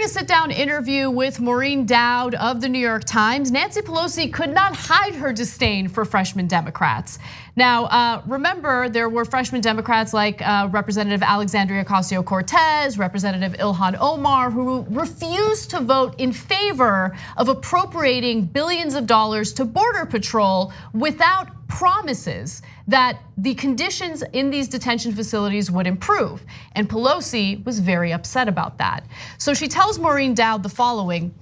During a sit-down interview with Maureen Dowd of the New York Times, Nancy Pelosi could not hide her disdain for freshman Democrats. Now, remember, there were freshman Democrats like Representative Alexandria-Ocasio-Cortez, Representative Ilhan Omar, who refused to vote in favor of appropriating billions of dollars to Border Patrol without promises that the conditions in these detention facilities would improve. And Pelosi was very upset about that. So she tells Maureen Dowd the following: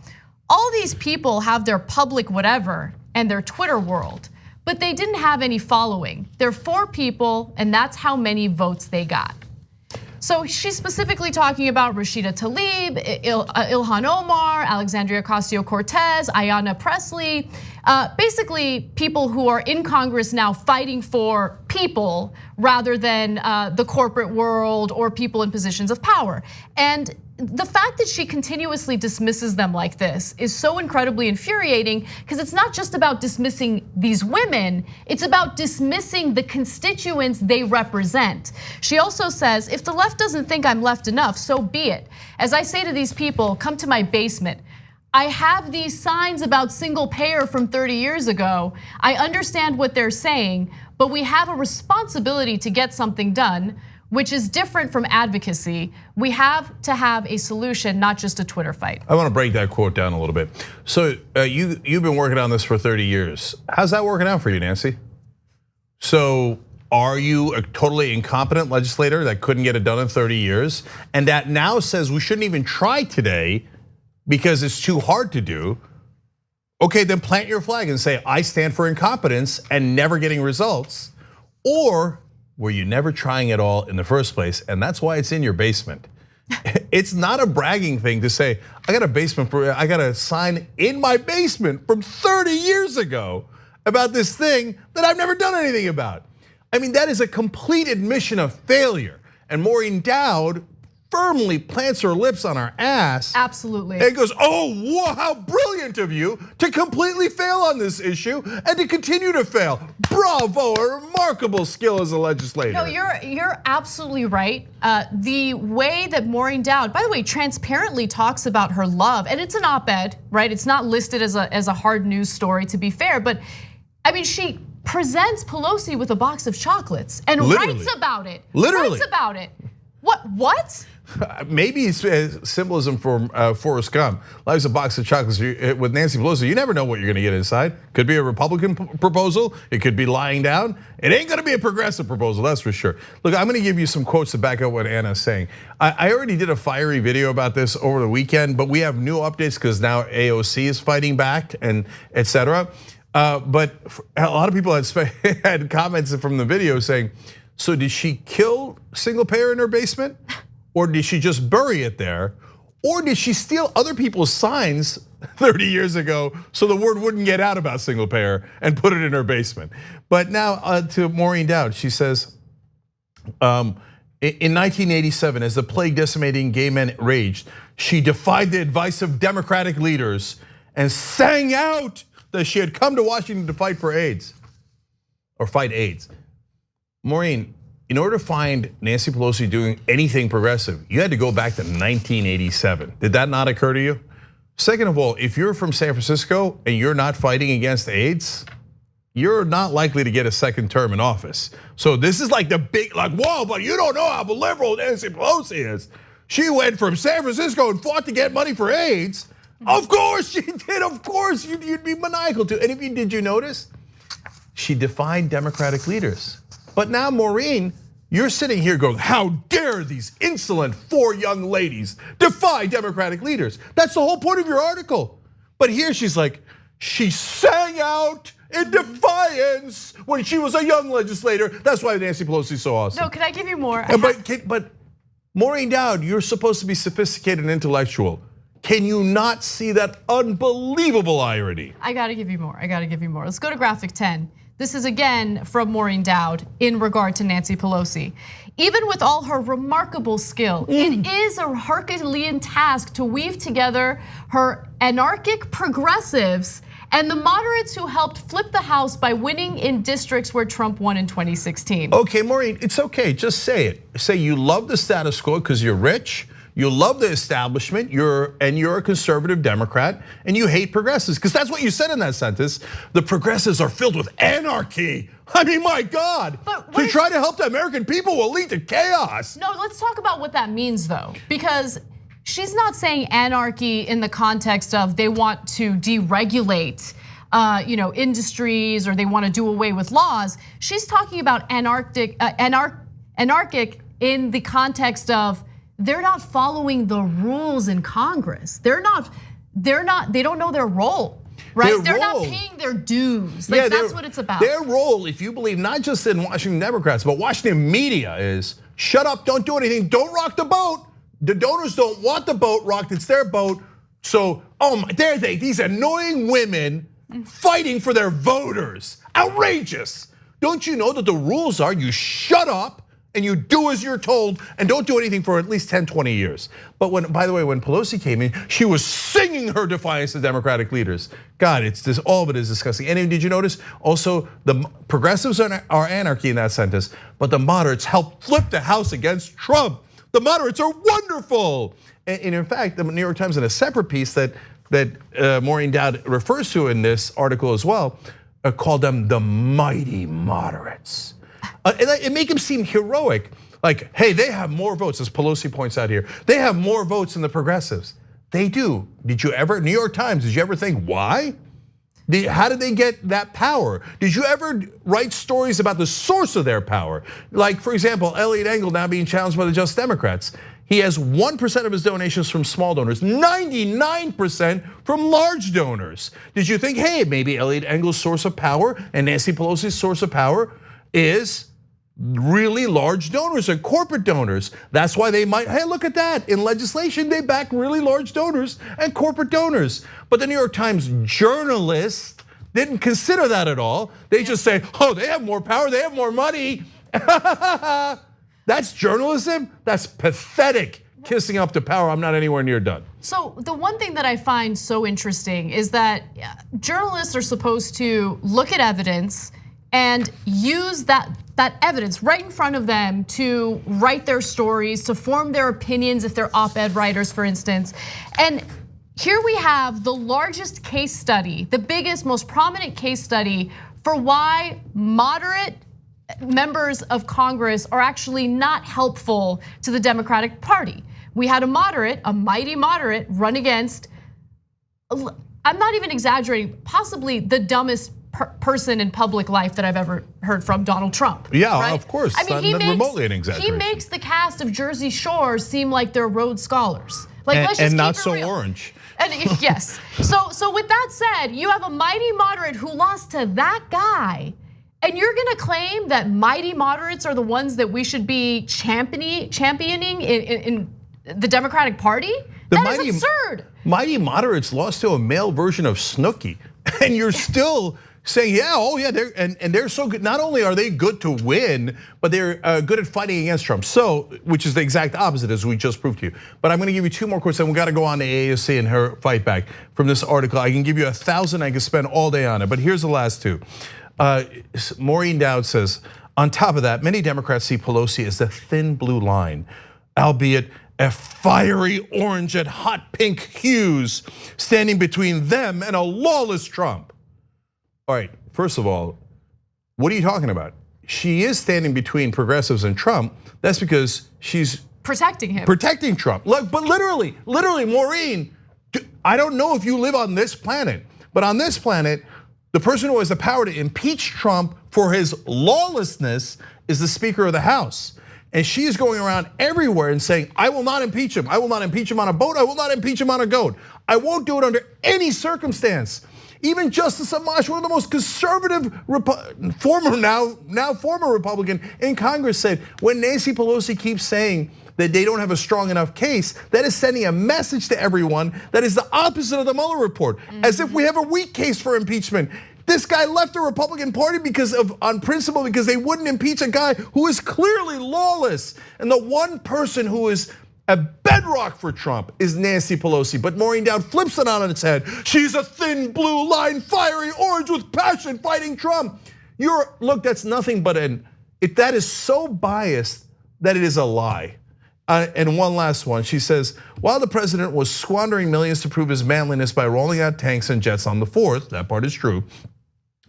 all these people have their public whatever and their Twitter world, but they didn't have any following. They're 4 people, and that's how many votes they got. So she's specifically talking about Rashida Tlaib, Ilhan Omar, Alexandria-Ocasio-Cortez, Ayanna Pressley, basically people who are in Congress now fighting for people rather than the corporate world or people in positions of power. And the fact that she continuously dismisses them like this is so incredibly infuriating, because it's not just about dismissing these women, it's about dismissing the constituents they represent. She also says, if the left doesn't think I'm left enough, so be it. As I say to these people, come to my basement. I have these signs about single payer from 30 years ago. I understand what they're saying, but we have a responsibility to get something done, which is different from advocacy. We have to have a solution, not just a Twitter fight. I want to break that quote down a little bit. So you've been working on this for 30 years. How's that working out for you, Nancy? So are you a totally incompetent legislator that couldn't get it done in 30 years and that now says we shouldn't even try today because it's too hard to do? Okay, then plant your flag and say, I stand for incompetence and never getting results. Or were you never trying at all in the first place, and that's why it's in your basement. It's not a bragging thing to say, I got a sign in my basement from 30 years ago about this thing that I've never done anything about. I mean, that is a complete admission of failure. And Maureen Dowd firmly plants her lips on our ass. Absolutely. And goes, oh, wow, how brilliant of you to completely fail on this issue and to continue to fail. Bravo, a remarkable skill as a legislator. No, you're absolutely right. The way that Maureen Dowd, by the way, transparently talks about her love, and it's an op-ed, right? It's not listed as a hard news story, to be fair, but I mean, she presents Pelosi with a box of chocolates and writes about it. Literally. Writes about it. What? Maybe it's symbolism for Forrest Gump. Life's a box of chocolates. With Nancy Pelosi, you never know what you're gonna get inside. Could be a Republican proposal. It could be lying down. It ain't gonna be a progressive proposal, that's for sure. Look, I'm gonna give you some quotes to back up what Anna's saying. I already did a fiery video about this over the weekend, but we have new updates because now AOC is fighting back and etc. But a lot of people had comments from the video saying, so did she kill single payer in her basement? Or did she just bury it there? Or did she steal other people's signs 30 years ago so the word wouldn't get out about single payer and put it in her basement? But now to Maureen Dowd, she says, in 1987, as the plague decimating gay men raged, she defied the advice of Democratic leaders and sang out that she had come to Washington to fight for AIDS, or fight AIDS. Maureen, in order to find Nancy Pelosi doing anything progressive, you had to go back to 1987. Did that not occur to you? Second of all, if you're from San Francisco and you're not fighting against AIDS, you're not likely to get a second term in office. So this is like the big, like, whoa, but you don't know how liberal Nancy Pelosi is. She went from San Francisco and fought to get money for AIDS. Of course she did, of course, you'd be maniacal too. And did you notice? She defied Democratic leaders. But now, Maureen, you're sitting here going, how dare these insolent 4 young ladies defy Democratic leaders? That's the whole point of your article. But here she's like, she sang out in defiance when she was a young legislator. That's why Nancy Pelosi's so awesome. No, can I give you more? But Maureen Dowd, you're supposed to be sophisticated and intellectual. Can you not see that unbelievable irony? I gotta give you more, Let's go to graphic 10. This is again from Maureen Dowd in regard to Nancy Pelosi. Even with all her remarkable skill, it is a Herculean task to weave together her anarchic progressives and the moderates who helped flip the House by winning in districts where Trump won in 2016. Okay, Maureen, it's okay, just say it. Say you love the status quo because you're rich, You love the establishment, you're a conservative Democrat, and you hate progressives, because that's what you said in that sentence. The progressives are filled with anarchy. I mean, my God, to try to help the American people will lead to chaos. No, let's talk about what that means, though, because she's not saying anarchy in the context of they want to deregulate industries or they want to do away with laws. She's talking about anarchic in the context of they're not following the rules in Congress. They don't know their role. Right, they're not paying their dues. Like, that's what it's about. Their role, if you believe not just in Washington Democrats, but Washington media, is shut up, don't do anything, don't rock the boat. The donors don't want the boat rocked, it's their boat. So, there these annoying women fighting for their voters. Outrageous. Don't you know that the rules are you shut up and you do as you're told and don't do anything for at least 10, 20 years. But by the way, when Pelosi came in, she was singing her defiance to Democratic leaders. God, all of it is disgusting. And did you notice also the progressives are anarchy in that sentence, but the moderates helped flip the House against Trump. The moderates are wonderful. And in fact, the New York Times, in a separate piece that Maureen Dowd refers to in this article as well, called them the mighty moderates. It make them seem heroic, like, hey, they have more votes, as Pelosi points out here. They have more votes than the progressives. They do. Did you ever, New York Times, did you ever think why? How did they get that power? Did you ever write stories about the source of their power? Like, for example, Eliot Engel now being challenged by the Just Democrats. He has 1% of his donations from small donors, 99% from large donors. Did you think, hey, maybe Eliot Engel's source of power and Nancy Pelosi's source of power is really large donors and corporate donors? That's why they might, hey, look at that. In legislation, they back really large donors and corporate donors. But the New York Times journalists didn't consider that at all. They just say, they have more power, they have more money. That's journalism? That's pathetic. Kissing up to power, I'm not anywhere near done. So the one thing that I find so interesting is that journalists are supposed to look at evidence and use that evidence right in front of them to write their stories, to form their opinions if they're op-ed writers, for instance. And here we have the largest case study, the biggest, most prominent case study for why moderate members of Congress are actually not helpful to the Democratic Party. We had a mighty moderate run against, I'm not even exaggerating, possibly the dumbest person in public life that I've ever heard from, Donald Trump. Yeah, right? Of course, I mean, not remotely an exaggeration. He makes the cast of Jersey Shore seem like they're Rhodes Scholars. Like, let's just and keep not it so real. orange. And yes, so with that said, you have a mighty moderate who lost to that guy. And you're gonna claim that mighty moderates are the ones that we should be championing in the Democratic Party? That is absurd. Mighty moderates lost to a male version of Snooki, and you're still saying, they're so good. Not only are they good to win, but they're good at fighting against Trump. So, which is the exact opposite, as we just proved to you. But I'm gonna give you 2 more quotes, and we gotta go on to AOC and her fight back from this article. I can give you 1,000, I can spend all day on it, but here's the last 2. Maureen Dowd says, on top of that, many Democrats see Pelosi as the thin blue line, albeit a fiery orange and hot pink hues standing between them and a lawless Trump. All right, first of all, what are you talking about? She is standing between progressives and Trump. That's because she's protecting him. Protecting Trump. Look, but literally, Maureen, I don't know if you live on this planet, but on this planet, the person who has the power to impeach Trump for his lawlessness is the Speaker of the House. And she is going around everywhere and saying, I will not impeach him. I will not impeach him on a boat. I will not impeach him on a goat. I won't do it under any circumstance. Even Justice Amash, one of the most conservative, former Republican in Congress, said, when Nancy Pelosi keeps saying that they don't have a strong enough case, that is sending a message to everyone that is the opposite of the Mueller report, as if we have a weak case for impeachment. This guy left the Republican Party on principle, because they wouldn't impeach a guy who is clearly lawless. And the one person who is a bedrock for Trump is Nancy Pelosi, but Maureen Dowd flips it on its head. She's a thin blue line, fiery orange with passion fighting Trump. Look, that's nothing but that is so biased that it is a lie. And one last one, she says, while the president was squandering millions to prove his manliness by rolling out tanks and jets on the 4th, that part is true,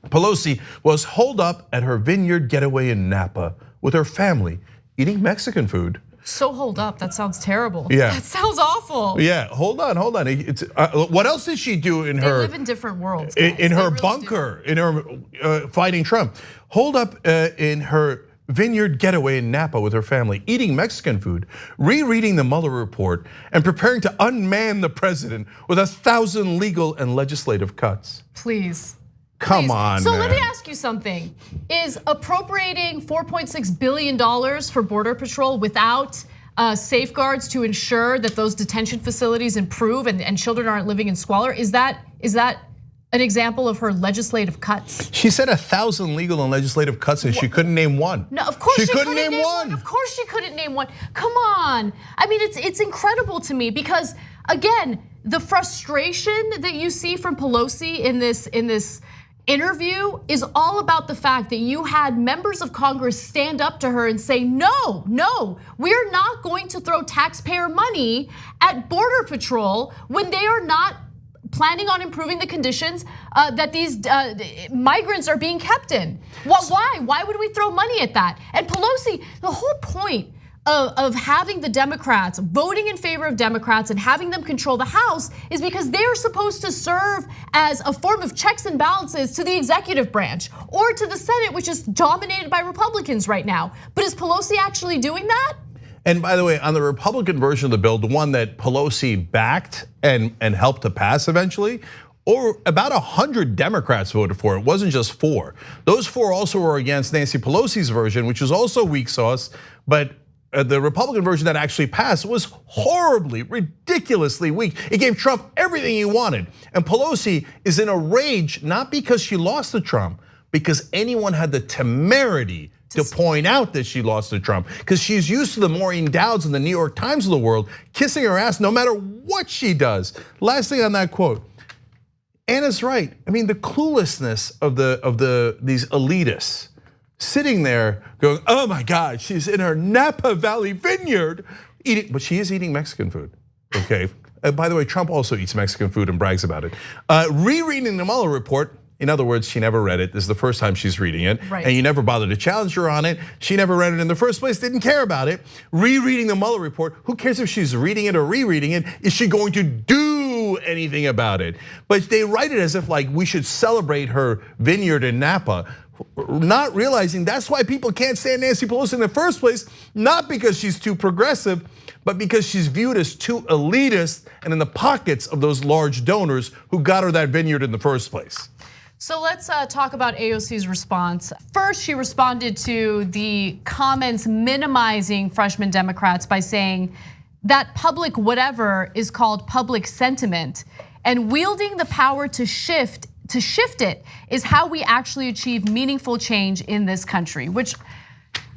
Pelosi was holed up at her vineyard getaway in Napa with her family, eating Mexican food. So hold up, that sounds terrible. Yeah. That sounds awful. Yeah, hold on. What else did she do in her- They live in different worlds, guys. In her really bunker, in her fighting Trump. Holed up in her vineyard getaway in Napa with her family, eating Mexican food, rereading the Mueller report, and preparing to unman the president with 1,000 legal and legislative cuts. Please. Come on, So man. let me ask you something. Is appropriating $4.6 billion for Border Patrol without safeguards to ensure that those detention facilities improve and children aren't living in squalor, is that an example of her legislative cuts? She said 1,000 legal and legislative cuts and she couldn't name one. No, of course she couldn't name one. Of course she couldn't name one. Come on. I mean, it's incredible to me because again, the frustration that you see from Pelosi in this interview is all about the fact that you had members of Congress stand up to her and say, no, we're not going to throw taxpayer money at Border Patrol when they are not planning on improving the conditions that these migrants are being kept in. Why? Why would we throw money at that? And Pelosi, the whole point of having the Democrats, voting in favor of Democrats and having them control the House is because they are supposed to serve as a form of checks and balances to the executive branch or to the Senate, which is dominated by Republicans right now. But is Pelosi actually doing that? And by the way, on the Republican version of the bill, the one that Pelosi backed and helped to pass eventually, or about 100 Democrats voted for it. It wasn't just 4. Those 4 also were against Nancy Pelosi's version, which was also weak sauce, but the Republican version that actually passed was horribly, ridiculously weak. It gave Trump everything he wanted. And Pelosi is in a rage, not because she lost to Trump, because anyone had the temerity to point out that she lost to Trump. Because she's used to the Maureen Dowds and the New York Times of the world kissing her ass no matter what she does. Last thing on that quote, Anna's right. I mean, the cluelessness of these elitists sitting there going, oh my God, she's in her Napa Valley vineyard eating, but she is eating Mexican food, okay? By the way, Trump also eats Mexican food and brags about it. Rereading the Mueller report, in other words, she never read it. This is the first time she's reading it. Right. And you never bothered to challenge her on it. She never read it in the first place, didn't care about it. Rereading the Mueller report, who cares if she's reading it or rereading it? Is she going to do anything about it? But they write it as if like we should celebrate her vineyard in Napa, not realizing that's why people can't stand Nancy Pelosi in the first place, not because she's too progressive, but because she's viewed as too elitist and in the pockets of those large donors who got her that vineyard in the first place. So let's talk about AOC's response. First, she responded to the comments minimizing freshman Democrats by saying that public whatever is called public sentiment, and wielding the power to shift it is how we actually achieve meaningful change in this country, which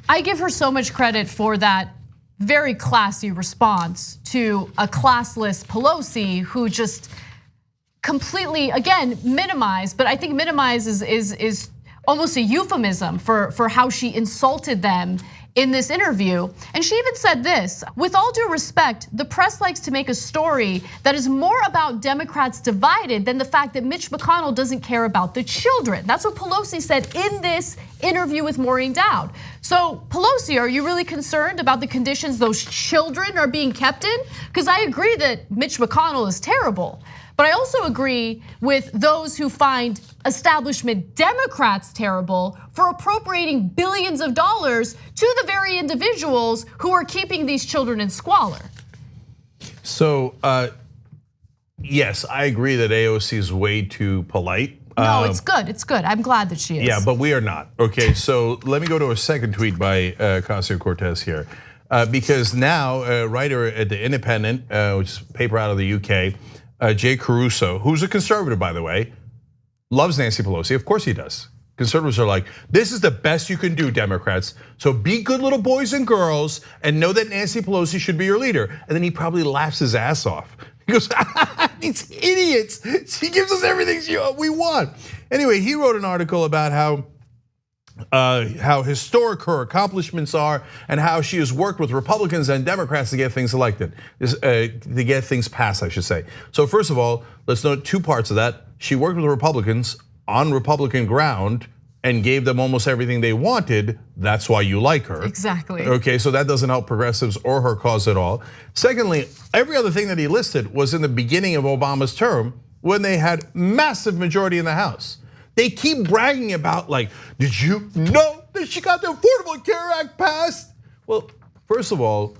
I give her so much credit for that very classy response to a classless Pelosi who just completely, again, minimized, but I think minimize is almost a euphemism for how she insulted them in this interview. And she even said this, with all due respect, the press likes to make a story that is more about Democrats divided than the fact that Mitch McConnell doesn't care about the children. That's what Pelosi said in this interview with Maureen Dowd. So Pelosi, are you really concerned about the conditions those children are being kept in? Because I agree that Mitch McConnell is terrible. But I also agree with those who find establishment Democrats terrible for appropriating billions of dollars to the very individuals who are keeping these children in squalor. So, yes, I agree that AOC is way too polite. No, it's good, I'm glad that she is. Yeah, but we are not. Okay, so let me go to a second tweet by Ocasio-Cortez here. Because now, a writer at The Independent, which is a paper out of the UK, Jay Caruso, who's a conservative, by the way, loves Nancy Pelosi. Of course he does. Conservatives are like, this is the best you can do, Democrats. So be good little boys and girls and know that Nancy Pelosi should be your leader. And then he probably laughs his ass off. He goes, these idiots. She gives us everything we want. Anyway, he wrote an article about how how historic her accomplishments are, and how she has worked with Republicans and Democrats to get things elected, to get things passed, I should say. So first of all, let's note two parts of that. She worked with Republicans on Republican ground and gave them almost everything they wanted. That's why you like her. Exactly. Okay, so that doesn't help progressives or her cause at all. Secondly, every other thing that he listed was in the beginning of Obama's term when they had massive majority in the House. They keep bragging about, like, did you know that she got the Affordable Care Act passed? Well, first of all,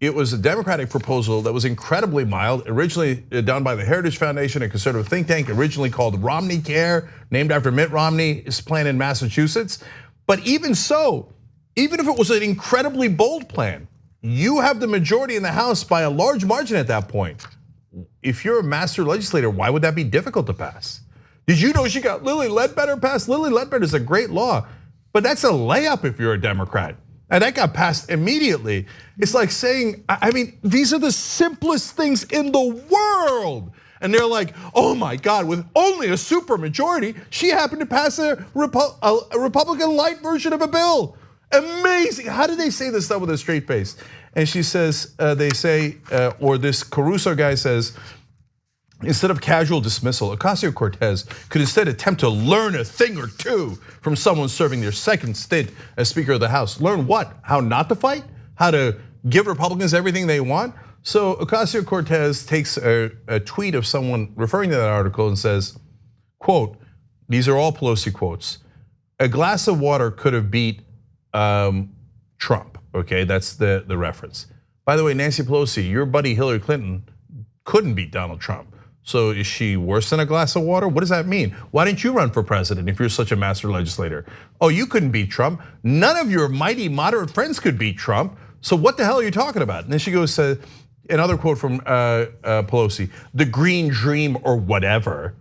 it was a Democratic proposal that was incredibly mild, originally done by the Heritage Foundation, a conservative think tank, originally called Romney Care, named after Mitt Romney's plan in Massachusetts. But even so, even if it was an incredibly bold plan, you have the majority in the House by a large margin at that point. If you're a master legislator, why would that be difficult to pass? Did you know she got Lilly Ledbetter passed? Lilly Ledbetter is a great law, but that's a layup if you're a Democrat. And that got passed immediately. It's like saying, I mean, these are the simplest things in the world. And they're like, oh my God, with only a super majority, she happened to pass a Republican light version of a bill. Amazing, how do they say this stuff with a straight face? And she says, they say, or this Caruso guy says, instead of casual dismissal, Ocasio-Cortez could instead attempt to learn a thing or two from someone serving their second stint as Speaker of the House. Learn what? How not to fight? How to give Republicans everything they want? So Ocasio-Cortez takes a tweet of someone referring to that article and says, quote, these are all Pelosi quotes, a glass of water could have beat Trump, okay? That's the reference. By the way, Nancy Pelosi, your buddy Hillary Clinton couldn't beat Donald Trump. So is she worse than a glass of water? What does that mean? Why didn't you run for president if you're such a master legislator? Oh, you couldn't beat Trump. None of your mighty moderate friends could beat Trump. So what the hell are you talking about? And then she goes to another quote from Pelosi, the green dream or whatever.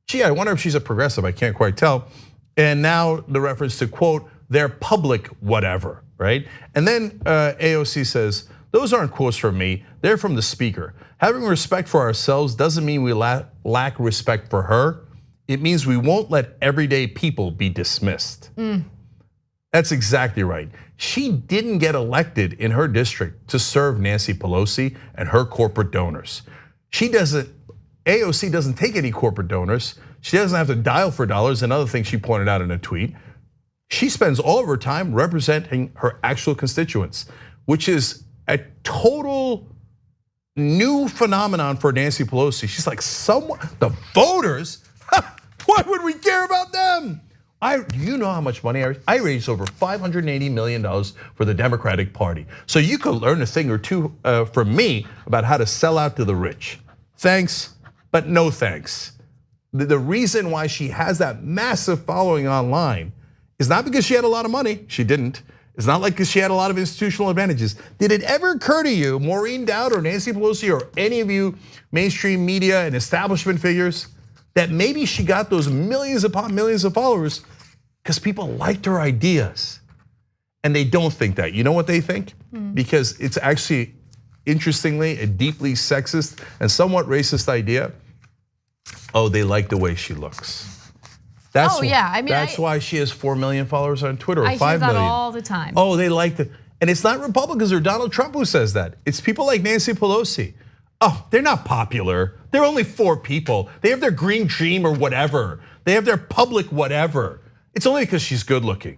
Gee, I wonder if she's a progressive, I can't quite tell. And now the reference to quote, their public whatever, right? And then AOC says, those aren't quotes from me, they're from the speaker. Having respect for ourselves doesn't mean we lack respect for her. It means we won't let everyday people be dismissed. That's exactly right. She didn't get elected in her district to serve Nancy Pelosi and her corporate donors. AOC doesn't take any corporate donors. She doesn't have to dial for dollars, another thing she pointed out in a tweet. She spends all of her time representing her actual constituents, which is a total new phenomenon for Nancy Pelosi. She's like, the voters, why would we care about them? You know how much money I raised over $580 million for the Democratic Party. So you could learn a thing or two from me about how to sell out to the rich. Thanks, but no thanks. The reason why she has that massive following online is not because she had a lot of money, she didn't. It's not like she had a lot of institutional advantages. Did it ever occur to you, Maureen Dowd or Nancy Pelosi or any of you mainstream media and establishment figures, that maybe she got those millions upon millions of followers because people liked her ideas? And they don't think that. You know what they think? Because it's actually, interestingly, a deeply sexist and somewhat racist idea. Oh, they like the way she looks. That's that's why she has 4 million followers on Twitter, or 5 million. I hear that all the time. Oh, they like it. And it's not Republicans or Donald Trump who says that. It's people like Nancy Pelosi. Oh, they're not popular. They're only 4 people. They have their green dream or whatever. They have their public whatever. It's only because she's good looking.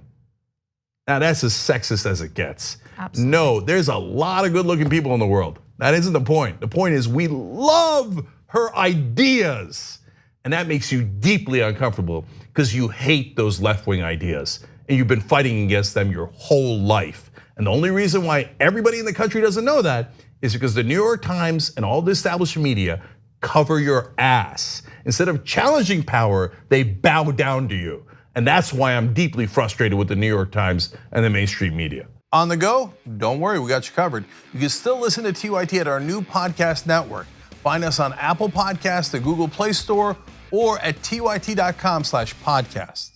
Now that's as sexist as it gets. Absolutely. No, there's a lot of good looking people in the world. That isn't the point. The point is we love her ideas. And that makes you deeply uncomfortable because you hate those left-wing ideas. And you've been fighting against them your whole life. And the only reason why everybody in the country doesn't know that is because the New York Times and all the established media cover your ass. Instead of challenging power, they bow down to you. And that's why I'm deeply frustrated with the New York Times and the mainstream media. On the go? Don't worry, we got you covered. You can still listen to TYT at our new podcast network. Find us on Apple Podcasts, the Google Play Store, or at tyt.com/podcast.